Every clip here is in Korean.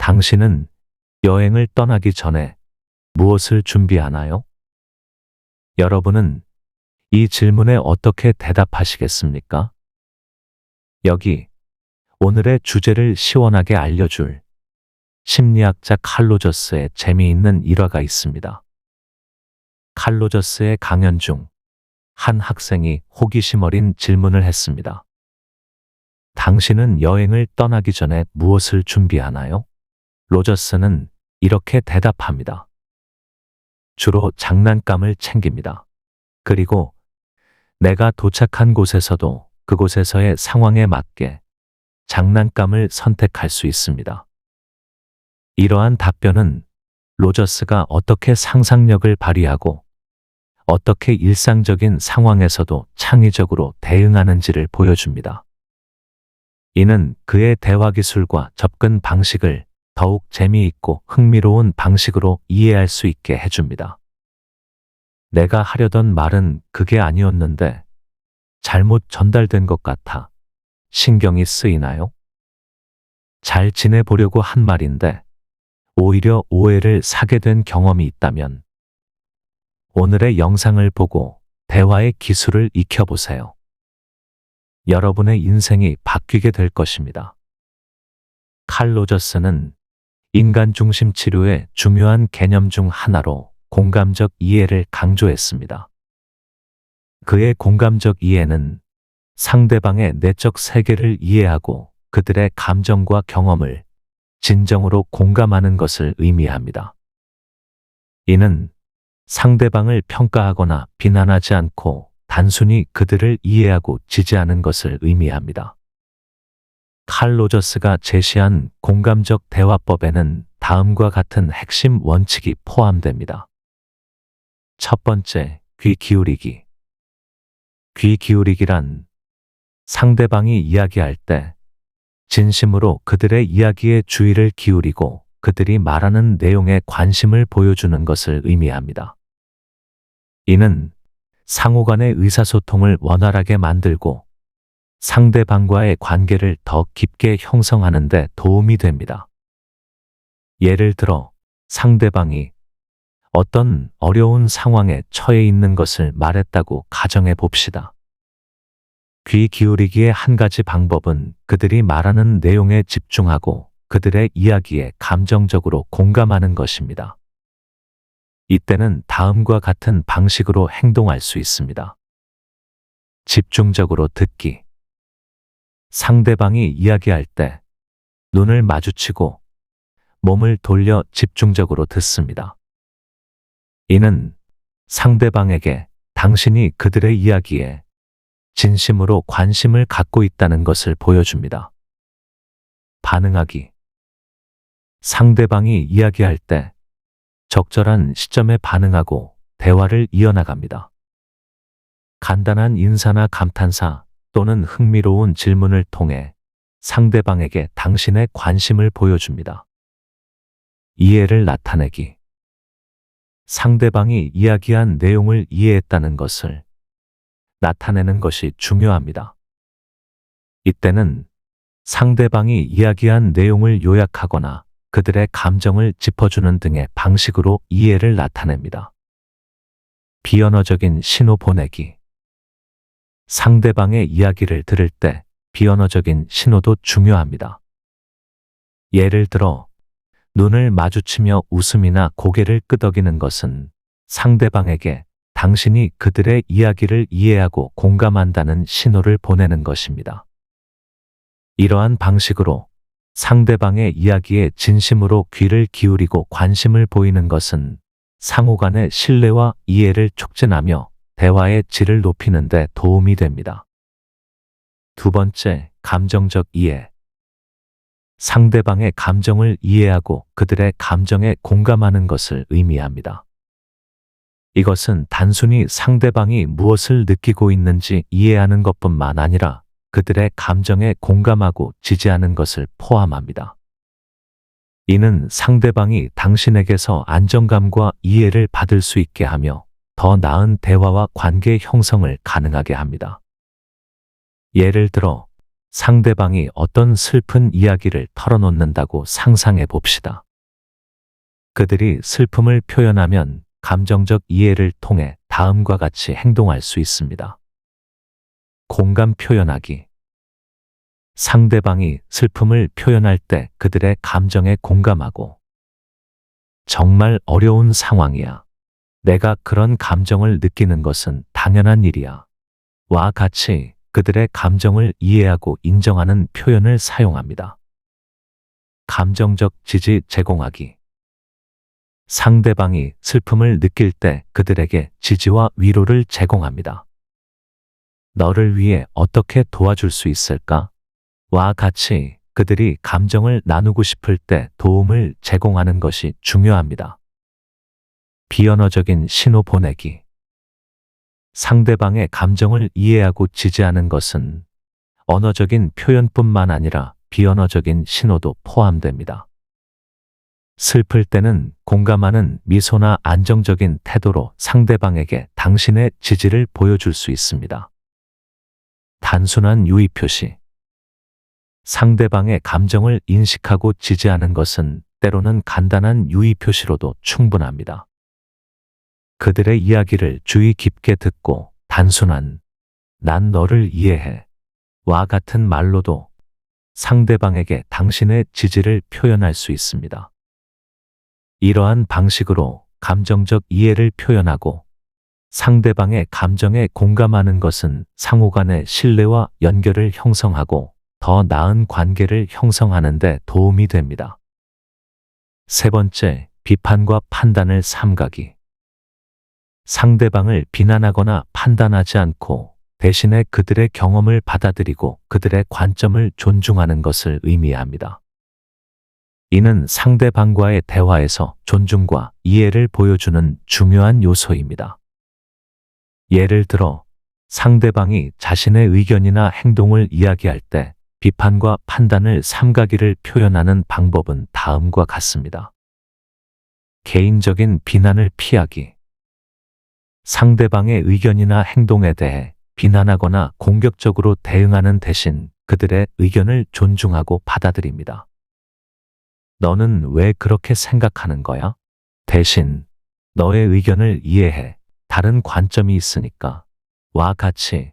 당신은 여행을 떠나기 전에 무엇을 준비하나요? 여러분은 이 질문에 어떻게 대답하시겠습니까? 여기 오늘의 주제를 시원하게 알려줄 심리학자 칼 로저스의 재미있는 일화가 있습니다. 칼 로저스의 강연 중 한 학생이 호기심 어린 질문을 했습니다. 당신은 여행을 떠나기 전에 무엇을 준비하나요? 로저스는 이렇게 대답합니다. 주로 장난감을 챙깁니다. 그리고 내가 도착한 곳에서도 그곳에서의 상황에 맞게 장난감을 선택할 수 있습니다. 이러한 답변은 로저스가 어떻게 상상력을 발휘하고 어떻게 일상적인 상황에서도 창의적으로 대응하는지를 보여줍니다. 이는 그의 대화 기술과 접근 방식을 더욱 재미있고 흥미로운 방식으로 이해할 수 있게 해줍니다. 내가 하려던 말은 그게 아니었는데 잘못 전달된 것 같아 신경이 쓰이나요? 잘 지내보려고 한 말인데 오히려 오해를 사게 된 경험이 있다면 오늘의 영상을 보고 대화의 기술을 익혀보세요. 여러분의 인생이 바뀌게 될 것입니다. 칼 로저스는 인간 중심 치료의 중요한 개념 중 하나로 공감적 이해를 강조했습니다. 그의 공감적 이해는 상대방의 내적 세계를 이해하고 그들의 감정과 경험을 진정으로 공감하는 것을 의미합니다. 이는 상대방을 평가하거나 비난하지 않고 단순히 그들을 이해하고 지지하는 것을 의미합니다. 칼 로저스가 제시한 공감적 대화법에는 다음과 같은 핵심 원칙이 포함됩니다. 첫 번째, 귀 기울이기. 귀 기울이기란 상대방이 이야기할 때 진심으로 그들의 이야기에 주의를 기울이고 그들이 말하는 내용에 관심을 보여주는 것을 의미합니다. 이는 상호 간의 의사소통을 원활하게 만들고 상대방과의 관계를 더 깊게 형성하는 데 도움이 됩니다. 예를 들어 상대방이 어떤 어려운 상황에 처해 있는 것을 말했다고 가정해 봅시다. 귀 기울이기의 한 가지 방법은 그들이 말하는 내용에 집중하고 그들의 이야기에 감정적으로 공감하는 것입니다. 이때는 다음과 같은 방식으로 행동할 수 있습니다. 집중적으로 듣기. 상대방이 이야기할 때 눈을 마주치고 몸을 돌려 집중적으로 듣습니다. 이는 상대방에게 당신이 그들의 이야기에 진심으로 관심을 갖고 있다는 것을 보여줍니다. 반응하기. 상대방이 이야기할 때 적절한 시점에 반응하고 대화를 이어나갑니다. 간단한 인사나 감탄사 또는 흥미로운 질문을 통해 상대방에게 당신의 관심을 보여줍니다. 이해를 나타내기. 상대방이 이야기한 내용을 이해했다는 것을 나타내는 것이 중요합니다. 이때는 상대방이 이야기한 내용을 요약하거나 그들의 감정을 짚어주는 등의 방식으로 이해를 나타냅니다. 비언어적인 신호 보내기. 상대방의 이야기를 들을 때 비언어적인 신호도 중요합니다. 예를 들어 눈을 마주치며 웃음이나 고개를 끄덕이는 것은 상대방에게 당신이 그들의 이야기를 이해하고 공감한다는 신호를 보내는 것입니다. 이러한 방식으로 상대방의 이야기에 진심으로 귀를 기울이고 관심을 보이는 것은 상호 간의 신뢰와 이해를 촉진하며 대화의 질을 높이는 데 도움이 됩니다. 두 번째, 감정적 이해. 상대방의 감정을 이해하고 그들의 감정에 공감하는 것을 의미합니다. 이것은 단순히 상대방이 무엇을 느끼고 있는지 이해하는 것뿐만 아니라 그들의 감정에 공감하고 지지하는 것을 포함합니다. 이는 상대방이 당신에게서 안정감과 이해를 받을 수 있게 하며 더 나은 대화와 관계 형성을 가능하게 합니다. 예를 들어 상대방이 어떤 슬픈 이야기를 털어놓는다고 상상해 봅시다. 그들이 슬픔을 표현하면 감정적 이해를 통해 다음과 같이 행동할 수 있습니다. 공감 표현하기. 상대방이 슬픔을 표현할 때 그들의 감정에 공감하고, 정말 어려운 상황이야. 내가 그런 감정을 느끼는 것은 당연한 일이야. 와 같이 그들의 감정을 이해하고 인정하는 표현을 사용합니다. 감정적 지지 제공하기. 상대방이 슬픔을 느낄 때 그들에게 지지와 위로를 제공합니다. 너를 위해 어떻게 도와줄 수 있을까? 와 같이 그들이 감정을 나누고 싶을 때 도움을 제공하는 것이 중요합니다. 비언어적인 신호 보내기. 상대방의 감정을 이해하고 지지하는 것은 언어적인 표현뿐만 아니라 비언어적인 신호도 포함됩니다. 슬플 때는 공감하는 미소나 안정적인 태도로 상대방에게 당신의 지지를 보여줄 수 있습니다. 단순한 유의 표시. 상대방의 감정을 인식하고 지지하는 것은 때로는 간단한 유의 표시로도 충분합니다. 그들의 이야기를 주의 깊게 듣고 단순한 "난 너를 이해해" 와 같은 말로도 상대방에게 당신의 지지를 표현할 수 있습니다. 이러한 방식으로 감정적 이해를 표현하고 상대방의 감정에 공감하는 것은 상호 간의 신뢰와 연결을 형성하고 더 나은 관계를 형성하는 데 도움이 됩니다. 세 번째, 비판과 판단을 삼가기. 상대방을 비난하거나 판단하지 않고 대신에 그들의 경험을 받아들이고 그들의 관점을 존중하는 것을 의미합니다. 이는 상대방과의 대화에서 존중과 이해를 보여주는 중요한 요소입니다. 예를 들어, 상대방이 자신의 의견이나 행동을 이야기할 때 비판과 판단을 삼가기를 표현하는 방법은 다음과 같습니다. 개인적인 비난을 피하기. 상대방의 의견이나 행동에 대해 비난하거나 공격적으로 대응하는 대신 그들의 의견을 존중하고 받아들입니다. 너는 왜 그렇게 생각하는 거야? 대신 너의 의견을 이해해. 다른 관점이 있으니까. 와 같이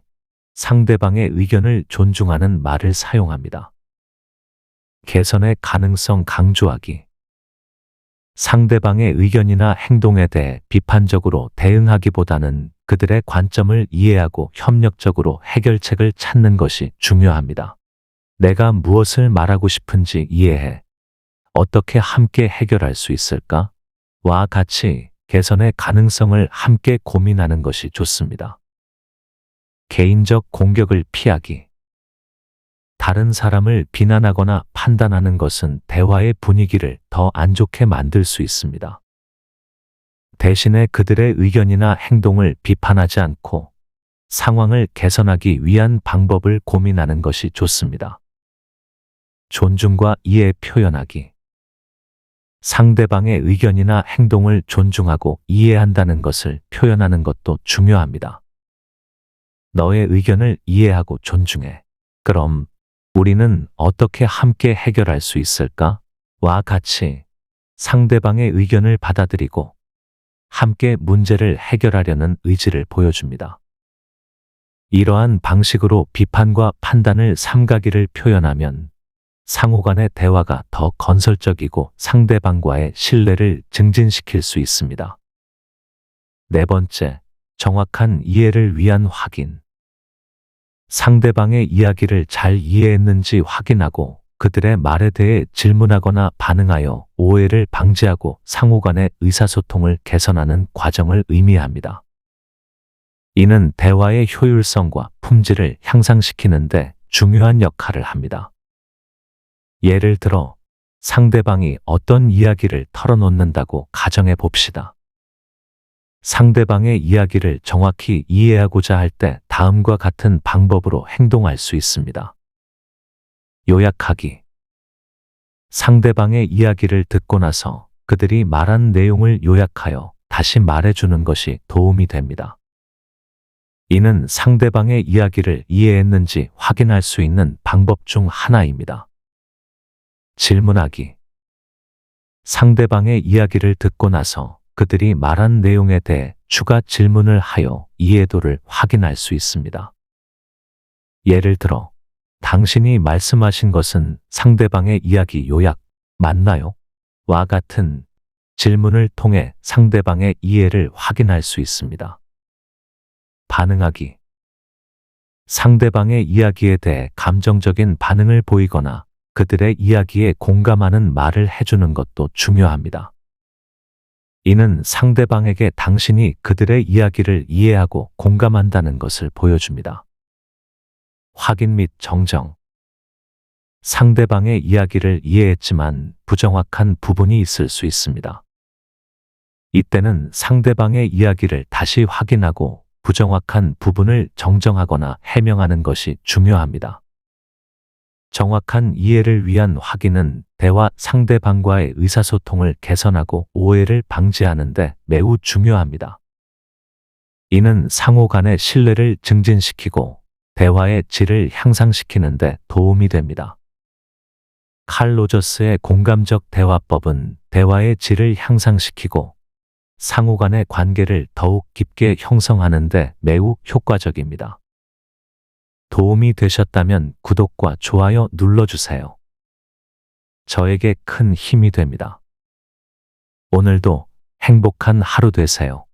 상대방의 의견을 존중하는 말을 사용합니다. 개선의 가능성 강조하기. 상대방의 의견이나 행동에 대해 비판적으로 대응하기보다는 그들의 관점을 이해하고 협력적으로 해결책을 찾는 것이 중요합니다. 내가 무엇을 말하고 싶은지 이해해. 어떻게 함께 해결할 수 있을까? 와 같이 개선의 가능성을 함께 고민하는 것이 좋습니다. 개인적 공격을 피하기. 다른 사람을 비난하거나 판단하는 것은 대화의 분위기를 더 안 좋게 만들 수 있습니다. 대신에 그들의 의견이나 행동을 비판하지 않고 상황을 개선하기 위한 방법을 고민하는 것이 좋습니다. 존중과 이해 표현하기. 상대방의 의견이나 행동을 존중하고 이해한다는 것을 표현하는 것도 중요합니다. 너의 의견을 이해하고 존중해. 그럼 우리는 어떻게 함께 해결할 수 있을까? 와 같이 상대방의 의견을 받아들이고 함께 문제를 해결하려는 의지를 보여줍니다. 이러한 방식으로 비판과 판단을 삼가기를 표현하면 상호 간의 대화가 더 건설적이고 상대방과의 신뢰를 증진시킬 수 있습니다. 네 번째, 정확한 이해를 위한 확인. 상대방의 이야기를 잘 이해했는지 확인하고 그들의 말에 대해 질문하거나 반응하여 오해를 방지하고 상호 간의 의사소통을 개선하는 과정을 의미합니다. 이는 대화의 효율성과 품질을 향상시키는 데 중요한 역할을 합니다. 예를 들어, 상대방이 어떤 이야기를 털어놓는다고 가정해 봅시다. 상대방의 이야기를 정확히 이해하고자 할 때 다음과 같은 방법으로 행동할 수 있습니다. 요약하기. 상대방의 이야기를 듣고 나서 그들이 말한 내용을 요약하여 다시 말해주는 것이 도움이 됩니다. 이는 상대방의 이야기를 이해했는지 확인할 수 있는 방법 중 하나입니다. 질문하기. 상대방의 이야기를 듣고 나서 그들이 말한 내용에 대해 추가 질문을 하여 이해도를 확인할 수 있습니다. 예를 들어, 당신이 말씀하신 것은 상대방의 이야기 요약 맞나요? 와 같은 질문을 통해 상대방의 이해를 확인할 수 있습니다. 반응하기. 상대방의 이야기에 대해 감정적인 반응을 보이거나 그들의 이야기에 공감하는 말을 해주는 것도 중요합니다. 이는 상대방에게 당신이 그들의 이야기를 이해하고 공감한다는 것을 보여줍니다. 확인 및 정정. 상대방의 이야기를 이해했지만 부정확한 부분이 있을 수 있습니다. 이때는 상대방의 이야기를 다시 확인하고 부정확한 부분을 정정하거나 해명하는 것이 중요합니다. 정확한 이해를 위한 확인은 대화 상대방과의 의사소통을 개선하고 오해를 방지하는 데 매우 중요합니다. 이는 상호 간의 신뢰를 증진시키고 대화의 질을 향상시키는 데 도움이 됩니다. 칼 로저스의 공감적 대화법은 대화의 질을 향상시키고 상호 간의 관계를 더욱 깊게 형성하는 데 매우 효과적입니다. 도움이 되셨다면 구독과 좋아요 눌러주세요. 저에게 큰 힘이 됩니다. 오늘도 행복한 하루 되세요.